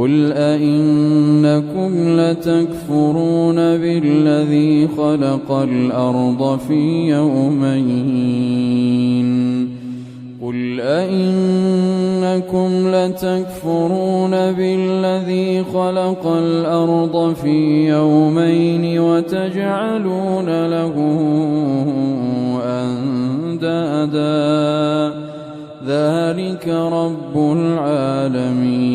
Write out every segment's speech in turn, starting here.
قل أئنكم لتكفرون بالذي خلق الأرض في يومين قل أئنكم لتكفرون بالذي خلق الأرض في يومين وتجعلون له أندادا ذلك رب العالمين.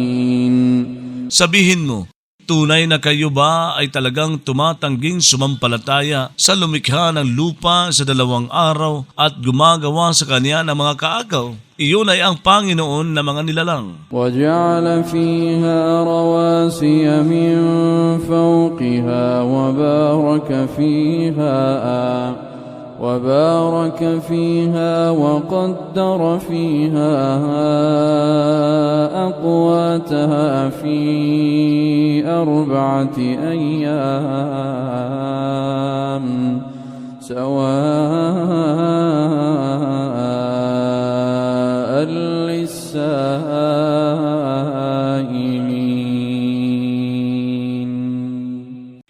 Sabihin mo, tunay na kayo ba ay talagang tumatangging sumampalataya sa lumikha ng lupa sa 2 araw at gumagawa sa kanya ng mga kaagaw? Iyon ay ang Panginoon na mga nilalang. وَجَعَلَ فِيهَا رَوَاسِيَ مِنْ فَوْقِهَا وبارك فيها وقدر فيها أقواتها في 4 أيام سواء للسائلين.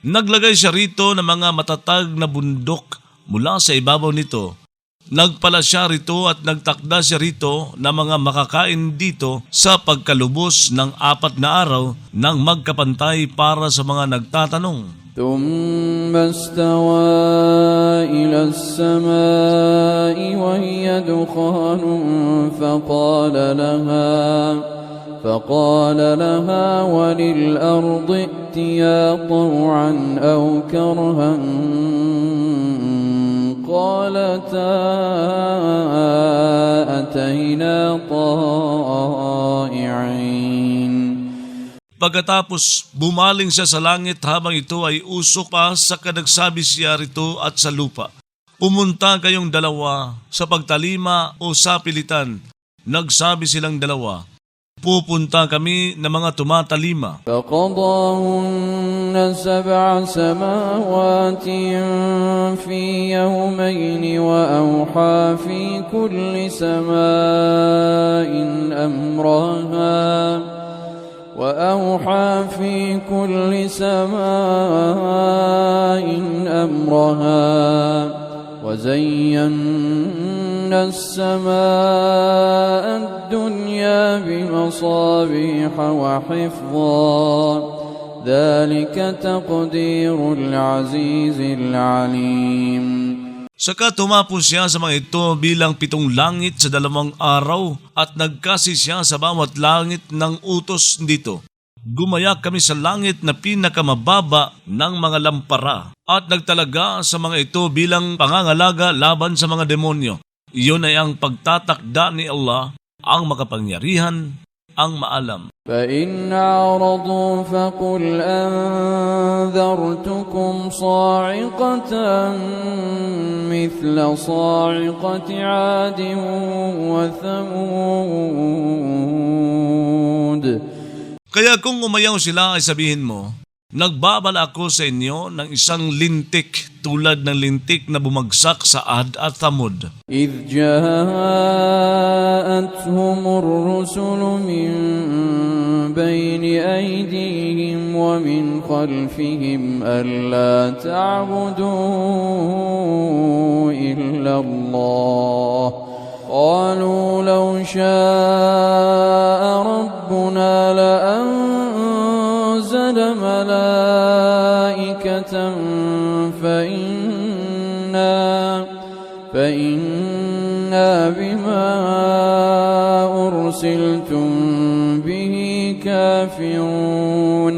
Naglagay siya rito ng mga matatag na bundok mula sa ibabaw nito. Nagpala siya rito at nagtakda siya rito na mga makakain dito sa pagkalubos ng 4 na araw nang magkapantay para sa mga nagtatanong. ثم استوى إلى السماء وهي دخان فقال لها وللأرض ائتيا طوعا أو كرها قالتا أتينا طائعين. Pagkatapos bumaling siya sa langit habang ito ay usok pa sa kanagsabi siya rito at sa lupa. Pumunta kayong dalawa sa pagtalima o sa pilitan. Nagsabi silang dalawa, pupunta kami na mga tumatalima. فقضاهن 7 سماوات في يومين وأوحى في كل سماء أمرها وزينا السماء الدنيا بمصابيح وحفظا ذلك تقدير العزيز العليم. Saka tumapos siya sa mga ito bilang 7 langit sa 2 araw at nagkasi siya sa bawat langit ng utos dito. Gumayak kami sa langit na pinakamababa ng mga lampara at nagtalaga sa mga ito bilang pangangalaga laban sa mga demonyo. Iyon ay ang pagtatakda ni Allah, ang makapangyarihan, ang maalam. فإن أعرضوا فقل أنذرتكم صاعقة مثل صاعقة عاد وثمود. Kaya kung umayaw sila ay sabihin mo, nagbabala ako sa inyo ng isang lintik tulad ng lintik na bumagsak sa Ad at Thamud. إذ جاءتهم الرسل من بين أيديهم ومن خلفهم ألا تعبدوا إلا الله قالوا لو شاء ربنا لأنزل ملائكة فإنا بما أرسلتم به كافرون.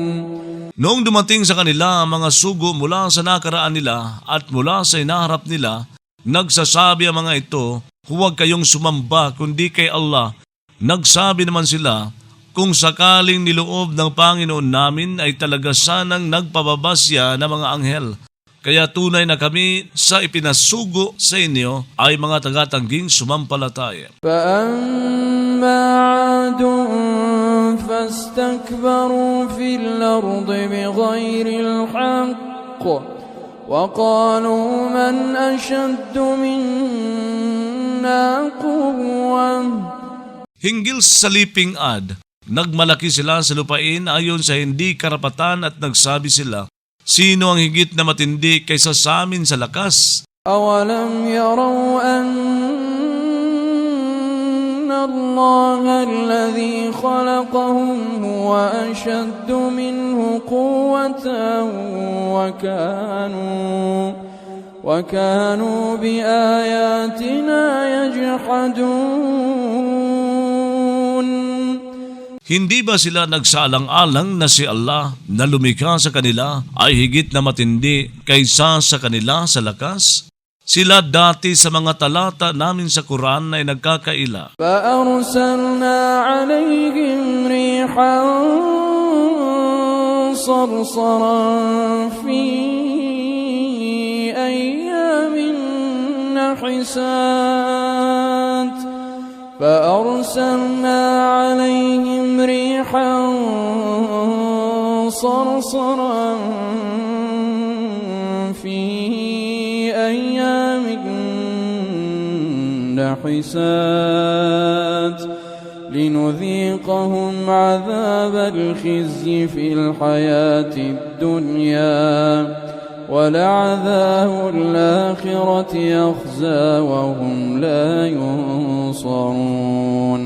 Noong dumating sa kanila ang mga sugo mula sa nakaraan nila at mula sa inaharap nila, nagsasabi ang mga ito, huwag kayong sumamba kundi kay Allah. Nagsabi naman sila, kung sakaling niloob ng Panginoon namin ay talaga sanang nagpababa siya ng mga anghel. Kaya tunay na kami sa ipinasugo sa inyo ay mga tagatangging sumampalataya. فَأَمَّا عَادٌ فَاسْتَكْبَرُوا فِي الْأَرْضِ بِغَيْرِ الْحَقِّ وَقَالُوا مَنْ أَشَدُّ مِنَّا قُوَّةً. Hinggil sa saliping Ad, Nagmalaki sila sa lupain ayon sa hindi karapatan at nagsabi sila, sino ang higit na matindi kaysa sa amin sa lakas? أولم يروا أن الله الذي خلقهم هو أشد منه قوة وكانوا بآياتنا يجحدون. Hindi ba sila nagsaalang-alang na si Allah na lumikha sa kanila ay higit na matindi kaysa sa kanila sa lakas? Sila dati sa mga talata namin sa Quran ay nagkakaila. فأرسلنا عليهم ريحا صرصرا في أيام نحسات فأرسلنا عليهم ريحا صرصرا في أيام نحسات لنذيقهم عذاب الخزي في الحياة الدنيا ولعذاب الآخرة أخزى وهم لا ينصرون.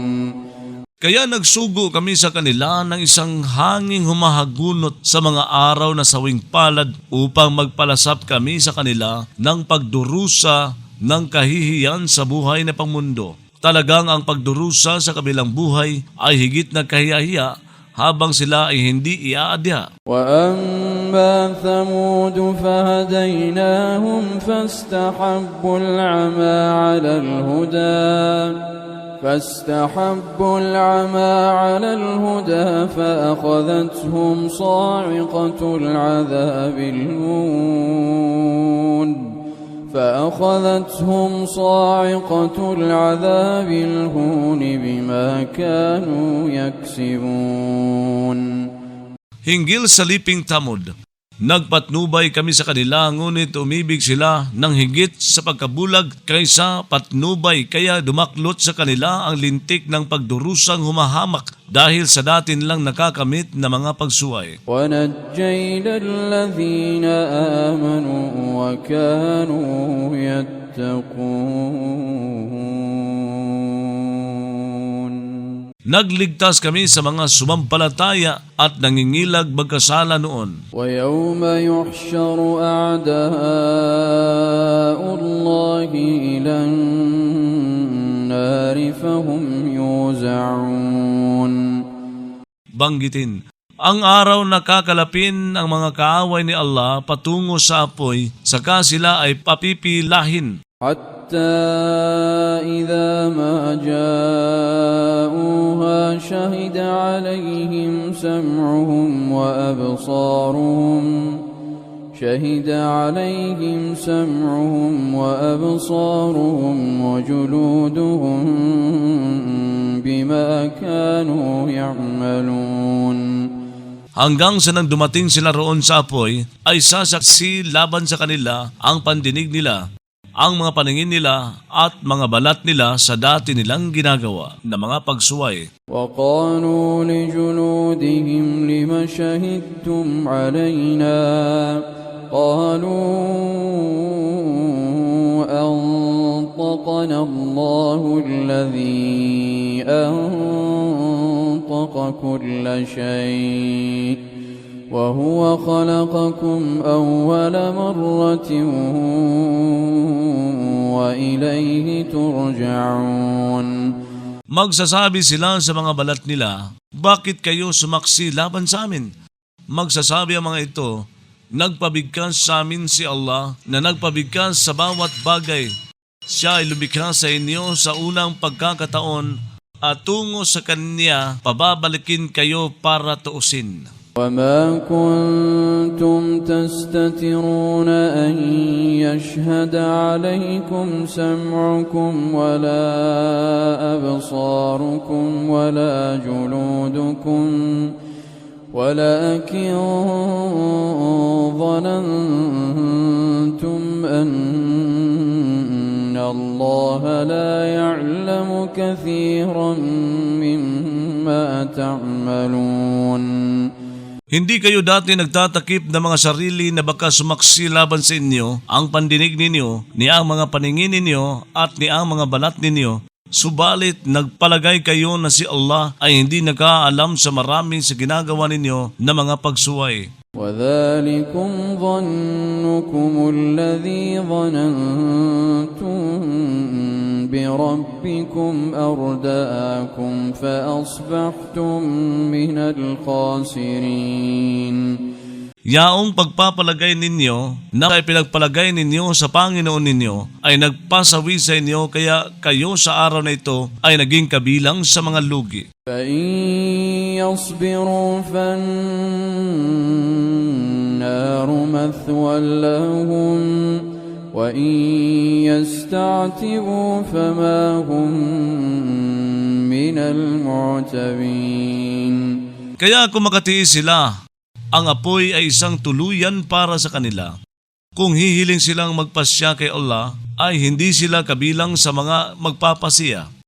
Kaya nagsugo kami sa kanila ng isang hanging humahagunot sa mga araw na sawing palad upang magpalasap kami sa kanila ng pagdurusa ng kahihiyan sa buhay na pangmundo. Talagang ang pagdurusa sa kabilang buhay ay higit na kahihiya habang sila ay hindi iaadya. وأما ثمود فهديناهم فاستحبوا العمى على الهدى فأخذتهم صاعقة العذاب الهون بما كانوا يكسبون. Hinggil sa liping Tamud, nagpatnubay kami sa kanila ngunit umibig sila ng higit sa pagkabulag kaysa patnubay kaya dumaklot sa kanila ang lintik ng pagdurusang humahamak dahil sa dati nilang nakakamit na mga pagsuway. وَنَجَّيْنَا الَّذِينَ آمَنُوا وَكَانُوا يَتَّقُونَ. Nagligtas kami sa mga sumampalataya at nangingilag magkasala noon. وَيَوْمَ يُحْشَرُ أَعْدَاءُ اللَّهِ إِلَى النَّارِ فَهُمْ يُوزَعُونَ. Banggitin, ang araw na kakalapin ang mga kaaway ni Allah patungo sa apoy, saka sila ay papipilahin. حتى إذا ما جاءوها شهد عليهم سمعهم وأبصارهم وجلودهم بما كانوا يعملون. Hanggang sa nang dumating sila roon sa apoy, ay sasaksi laban sa kanila ang pandinig nila, ang mga paningin nila at mga balat nila sa dati nilang ginagawa na mga pagsuway. وَقَالُوا لِجُلُودِهِمْ لِمَ شَهِدتُّمْ عَلَيْنَا قَالُوا أَنطَقَنَا اللَّهُ الَّذِي أَنطَقَ كُلَّ شَيْءٍ وَهُوَ خَلَقَكُمْ أَوَّلَ مَرَّةٍ وَإِلَيْهِ تُرْجَعُونَ. Magsasabi sila sa mga balat nila, bakit kayo sumaksi laban sa amin? Magsasabi ang mga ito, nagpabigkas sa amin si Allah na nagpabigkas sa bawat bagay. Siya ay lumikha sa inyo sa unang pagkakataon at tungo sa Kanya pababalikin kayo para tuusin. وَمَا كُنْتُمْ تَسْتَتِرُونَ أَنْ يَشْهَدَ عَلَيْكُمْ سَمْعُكُمْ وَلَا أَبْصَارُكُمْ وَلَا جُلُودُكُمْ وَلَكِنْ ظَنَنْتُمْ أَنَّ اللَّهَ لَا يَعْلَمُ كَثِيرًا مِّمَّا ما تعملون Hindi kayo dati nagtatakip ng mga sarili na baka sumaksi laban sa inyo ang pandinig ninyo, ni ang mga paningin ninyo at ni ang mga balat ninyo. Subalit nagpalagay kayo na si Allah ay hindi nakaalam sa maraming sa ginagawa ninyo na mga pagsuway. وذلكم ظنكم الذي ظننتم بربكم أرداكم فأصبحتم من الخاسرين. Yaong pagpapalagay ninyo na ay pinagpalagay ninyo sa Panginoon ninyo ay nagpasawi sa inyo kaya kayo sa araw na ito ay naging kabilang sa mga lugi. فإن يصبروا فالنار مثوى لهم وإن يستعتبوا فما هم من المعتبين. Kaya kung makatiis sila, ang apoy ay isang tuluyan para sa kanila. Kung hihiling silang magpasya kay Allah, ay hindi sila kabilang sa mga magpapasiya.